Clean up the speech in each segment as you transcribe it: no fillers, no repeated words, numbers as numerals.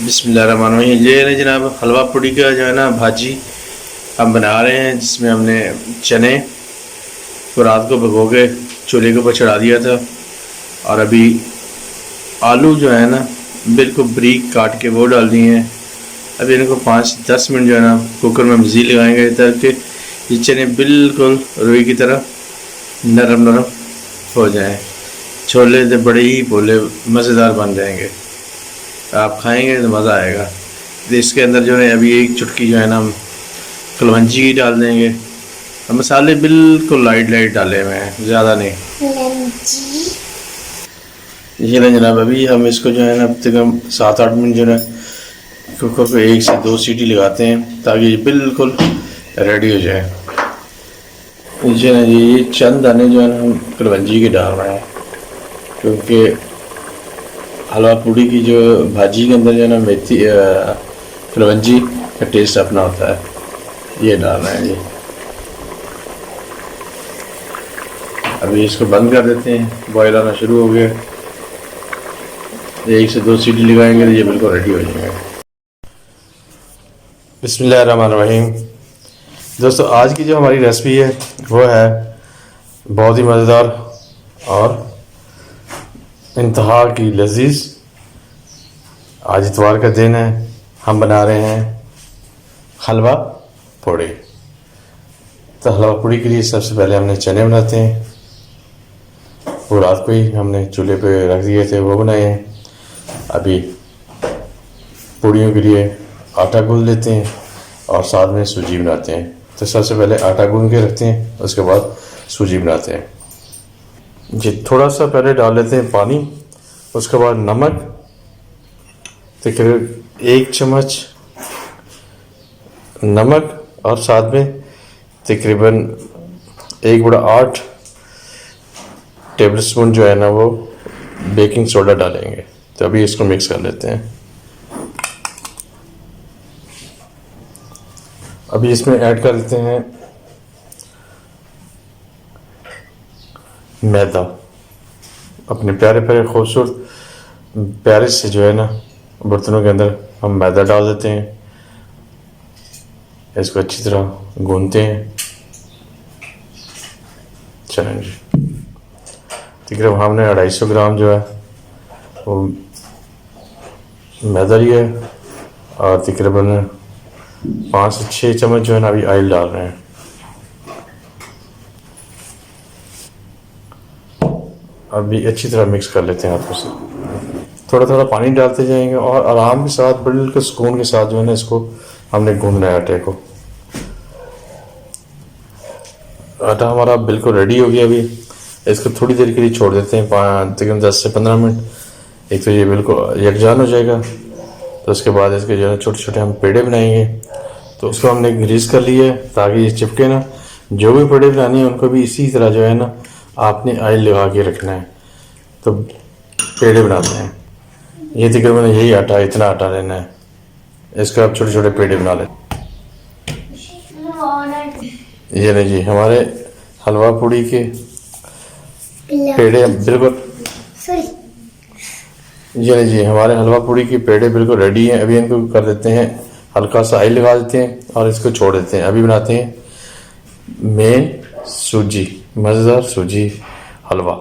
बिस्मिल्लाहिर्रहमानिर्रहीम। ये है जनाब हलवा पूड़ी का जो है ना भाजी हम बना रहे हैं, जिसमें हमने चने को रात को भिगो के चूल्हे के ऊपर चढ़ा दिया था और अभी आलू जो है ना बिल्कुल बारीक काट के वो डाल दिए हैं। अभी इनको 5-10 मिनट जो है ना कुकर में मज़ीद लगाएंगे ताकि ये चने बिल्कुल रुई की तरह नरम नरम हो जाएं। छोले तो बड़े ही भोले मज़ेदार बन जाएंगे, आप खाएंगे तो मज़ा आएगा। तो इसके अंदर जो है अभी एक चुटकी जो है ना हम कलवंजी की डाल देंगे। हम मसाले बिल्कुल लाइट डाले हुए हैं, ज़्यादा नहीं। ये ना जनाब अभी हम इसको जो है ना अब तक हम 7-8 मिनट जो है कुकर को 1 से 2 सीटी लगाते हैं ताकि ये बिल्कुल रेडी हो जाए। ये ना ये चंद दाने जो है ना हम कलवंजी के डाल रहे हैं, क्योंकि हलवा पूड़ी की जो भाजी के अंदर जो है ना मेथी कलवंजी का टेस्ट अपना होता है। ये डाल रहे हैं जी। अभी इसको बंद कर देते हैं, बॉयल आना शुरू हो गया। 1 से 2 सीटी लगाएंगे तो ये बिल्कुल रेडी हो जाएंगे। बिस्मिल्लाहिर्रहमानिर्रहीम। दोस्तों आज की जो हमारी रेसिपी है वो है बहुत ही मज़ेदार और इंतहा की लजीज। आज इतवार का दिन है, हम बना रहे हैं हलवा पूड़ी। तो हलवा पूड़ी के लिए सबसे पहले हमने चने बनाते हैं, वो रात को ही हमने चूल्हे पे रख दिए थे, वो बनाए हैं। अभी पूड़ियों के लिए आटा गूंद लेते हैं और साथ में सूजी बनाते हैं। तो सबसे पहले आटा गूंद के रखते हैं, उसके बाद सूजी बनाते हैं जी। थोड़ा सा पहले डाल लेते हैं पानी, उसके बाद नमक, तकरीबन 1 चम्मच नमक और साथ में तकरीबन 1/8 टेबल स्पून जो है ना वो बेकिंग सोडा डालेंगे। तो अभी इसको मिक्स कर लेते हैं। अभी इसमें ऐड कर लेते हैं मैदा। अपने प्यारे प्यारे खूबसूरत प्यारे से जो है ना बर्तनों के अंदर हम मैदा डाल देते हैं, इसको अच्छी तरह गूंथते हैं। चलें जी, तकरीबन हमने 250 ग्राम जो है वो मैदा लिया है और तकरीबन 5 से 6 चम्मच जो है ना अभी ऑयल डाल रहे हैं। अभी अच्छी तरह मिक्स कर लेते हैं हाथों से, थोड़ा थोड़ा पानी डालते जाएंगे और आराम के साथ बिल्कुल सुकून के साथ जो है ना इसको हमने गूंदना है आटे को। आटा हमारा बिल्कुल रेडी हो गया। अभी इसको थोड़ी देर के लिए छोड़ देते हैं, तकरीबन 10 से 15 मिनट। एक तो ये बिल्कुल यकजान हो जाएगा, तो उसके बाद इसके जो है छोटे छोटे हम पेड़े बनाएंगे। तो उसको हमने ग्रीस कर लिया है ताकि ये चिपके ना। जो भी पेड़े बनाने हैं उनको भी इसी तरह जो है ना आपने ऑयल लगा के रखना है। तो पेड़े बनाते हैं, ये तकरीबन यही आटा, इतना आटा लेना है, इसका आप छोटे छोटे पेड़े बना लें। ये नहीं जी, हमारे हलवा पूड़ी के पेड़े बिल्कुल, ये नहीं जी, हमारे हलवा पूड़ी के पेड़े बिल्कुल रेडी हैं। अभी इनको कर देते हैं, हल्का सा ऑयल लगा देते हैं और इसको छोड़ देते हैं। अभी बनाते हैं मेन सूजी, मज़ेदार सूजी हलवा।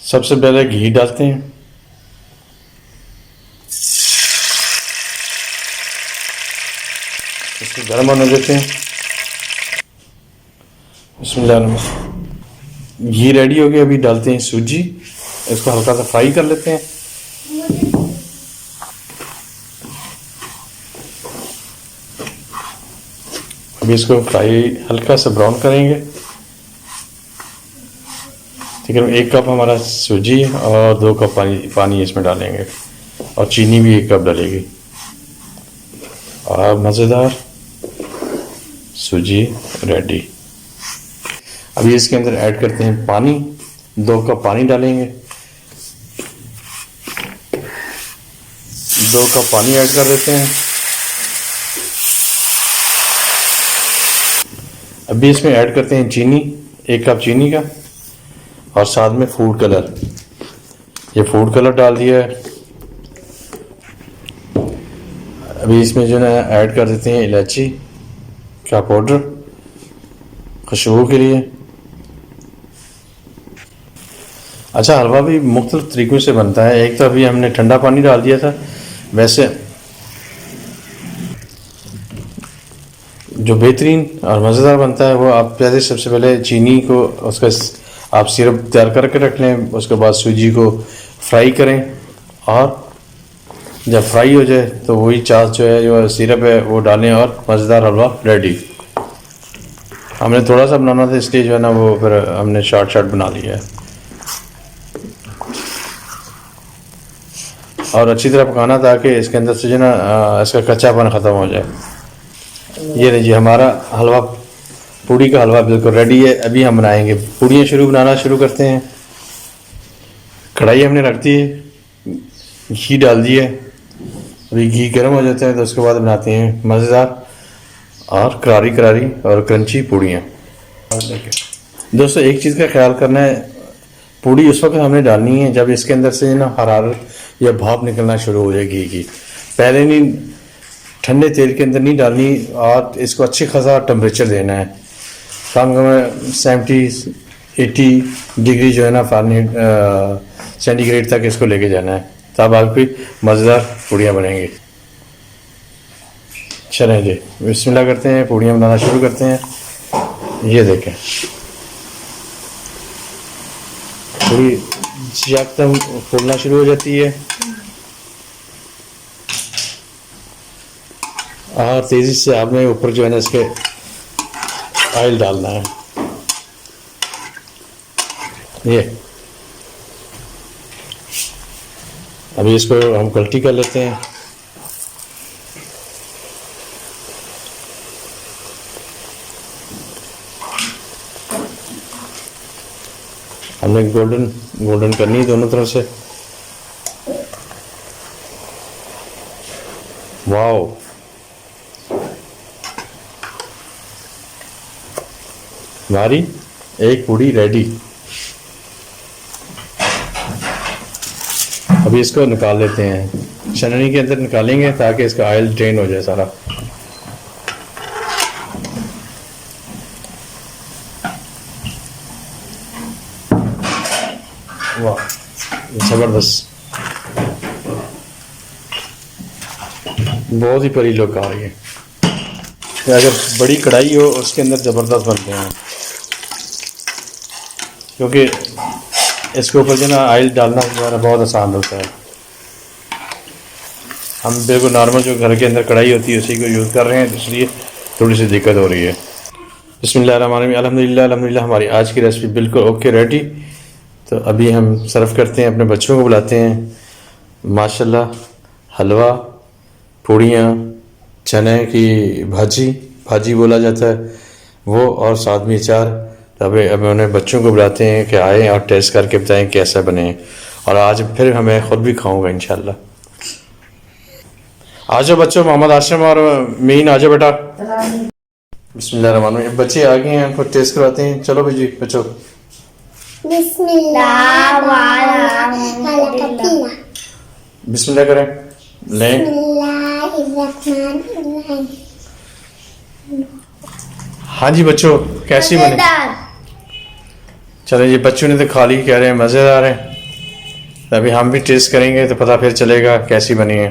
सबसे पहले घी डालते हैं, इसको गर्म होने देते हैं। बिस्मिल्लाह। घी रेडी हो गया, अभी डालते हैं सूजी, इसको हल्का सा फ्राई कर लेते हैं। अभी इसको फ्राई हल्का सा ब्राउन करेंगे। ठीक है, 1 कप हमारा सूजी और 2 कप पानी इसमें डालेंगे और चीनी भी 1 कप डालेगी और मज़ेदार सूजी रेडी। अभी इसके अंदर ऐड करते हैं पानी, 2 कप पानी डालेंगे। 2 कप पानी ऐड कर देते हैं। अभी इसमें ऐड करते हैं चीनी, 1 कप चीनी का, और साथ में फूड कलर। ये फूड कलर डाल दिया है। अभी इसमें जो है ऐड कर देते हैं इलायची का पाउडर खुशबू के लिए। अच्छा, हलवा भी मुख्तलिफ तरीक़ों से बनता है। एक तो अभी हमने ठंडा पानी डाल दिया था, वैसे जो बेहतरीन और मज़ेदार बनता है वो आप पहले सबसे पहले चीनी को उसका आप सिरप तैयार करके रख लें, उसके बाद सूजी को फ्राई करें और जब फ्राई हो जाए तो वही चाश जो है जो सिरप है वो डालें और मज़ेदार हलवा रेडी। हमने थोड़ा सा बनाना था इसलिए जो है ना वो फिर हमने शॉर्ट बना लिया है। और अच्छी तरह पकाना ताकि इसके अंदर से जो ना इसका कच्चापन ख़त्म हो जाए। ये लीजिए हमारा हलवा, पूड़ी का हलवा बिल्कुल रेडी है। अभी हम बनाएंगे पूड़ियाँ बनाना शुरू करते हैं। कढ़ाई हमने रख दी है, घी डाल दिया है। अभी घी गर्म हो जाता है तो उसके बाद बनाते हैं मज़ेदार और करारी और क्रंची पूड़ियाँ। दोस्तों एक चीज़ का ख्याल करना है, पूड़ी उस वक्त हमने डालनी है जब इसके अंदर से ना हरारत या भाप निकलना शुरू हो जाए घी की। पहले नहीं, ठंडे तेल के अंदर नहीं डालनी और इसको अच्छी खासा टेम्परेचर देना है। कम कम 70-80 डिग्री जो है ना फ़ारेनहीट सेंटीग्रेड तक इसको लेके जाना है, तब आपकी मज़ेदार पूड़ियाँ बनेंगी। चलें जी बिस्मिल्लाह करते हैं, पूड़ियाँ बनाना शुरू करते हैं। ये देखें पूड़ी एकदम फूलना शुरू हो जाती है और तेज़ी से आपने ऊपर जो है ना इसके ऑयल डालना है। ये अभी इसको हम कल्टी कर लेते हैं। हमने गोल्डन करनी है दोनों तरफ से। वाओ, हमारी एक पूड़ी रेडी। अभी इसको निकाल लेते हैं, छलनी के अंदर निकालेंगे ताकि इसका ऑयल ड्रेन हो जाए सारा। वाह ज़बरदस्त, बहुत ही परी लुक आ रही है। अगर बड़ी कढ़ाई हो उसके अंदर ज़बरदस्त बनते हैं, क्योंकि इसके ऊपर जो ना ऑयल डालना हमारा बहुत आसान होता है। हम बिल्कुल नॉर्मल जो घर के अंदर कढ़ाई होती है उसी को यूज़ कर रहे हैं, तो इसलिए थोड़ी सी दिक्कत हो रही है। बिस्मिल्लाहिर्रहमानिर्रहीम, अल्हम्दुलिल्लाह हमारी आज की रेसिपी बिल्कुल ओके रेडी। तो अभी हम सर्व करते हैं, अपने बच्चों को बुलाते हैं। माशाल्लाह हलवा, पूड़ियाँ, चने की भाजी बोला जाता है वो, और साथ में अचार। अभी उन्हें बच्चों को बुलाते हैं कि आएँ और टेस्ट करके बताएं कैसा बने, और आज फिर हमें ख़ुद भी खाऊंगा इंशाल्लाह। आ जाओ बच्चों, मोहम्मद आशिम और मीन आ जाओ बेटा। बिस्मिल्लाहिर्रहमानिर्रहीम, बच्चे आ गए हैं, उनको टेस्ट करवाते हैं। चलो भाई जी बच्चों, बिस्मिल्लाह करें, लें। हाँ जी बच्चों, कैसी बने? चलो जी, बच्चों ने तो खा ली, कह रहे हैं मज़ेदार है। तो अभी हम भी टेस्ट करेंगे तो पता फिर चलेगा कैसी बनी है।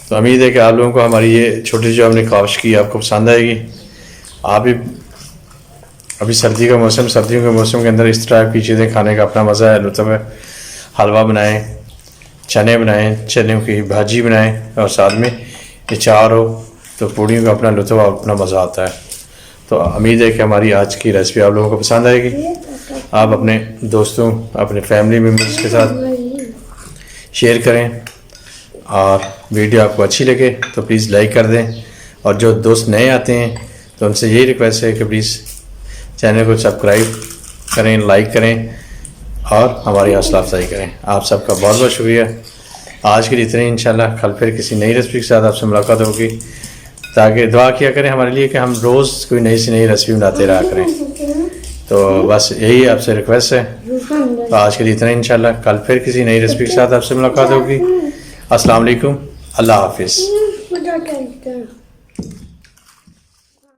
तो उम्मीद है कि आप लोगों को हमारी ये छोटी जो हमने काविश की आपको पसंद आएगी। आप भी अभी सर्दियों के मौसम के अंदर इस तरह की चीज़ें खाने का अपना मज़ा है, लुत्फ़ है। हलवा बनाएं, चने बनाएं, चने की भाजी बनाएं और साथ में अचार हो तो पूड़ियों का अपना लुत्फ़, अपना मज़ा आता है। तो उम्मीद है कि हमारी आज की रेसिपी आप लोगों को पसंद आएगी। आप अपने दोस्तों, अपने फैमिली मेम्बर्स के साथ शेयर करें, और वीडियो आपको अच्छी लगे तो प्लीज़ लाइक कर दें। और जो दोस्त नए आते हैं तो उनसे यही रिक्वेस्ट है कि प्लीज़ चैनल को सब्सक्राइब करें, लाइक करें और हमारी हौसला अफजाई करें। आप सबका बहुत बहुत शुक्रिया। आज के लिए इतने, इंशाल्लाह कल फिर किसी नई रेसिपी के साथ आपसे मुलाकात होगी। ताकि दुआ किया करें हमारे लिए कि हम रोज़ कोई नई से नई रेसिपी बनाते रहा करें। तो बस यही आपसे रिक्वेस्ट है। तो आज के लिए इतना, इंशाल्लाह कल फिर किसी नई रेसिपी के साथ आपसे मुलाकात होगी। अस्सलाम वालेकुम, अल्लाह हाफिज़। मुझे टेंशन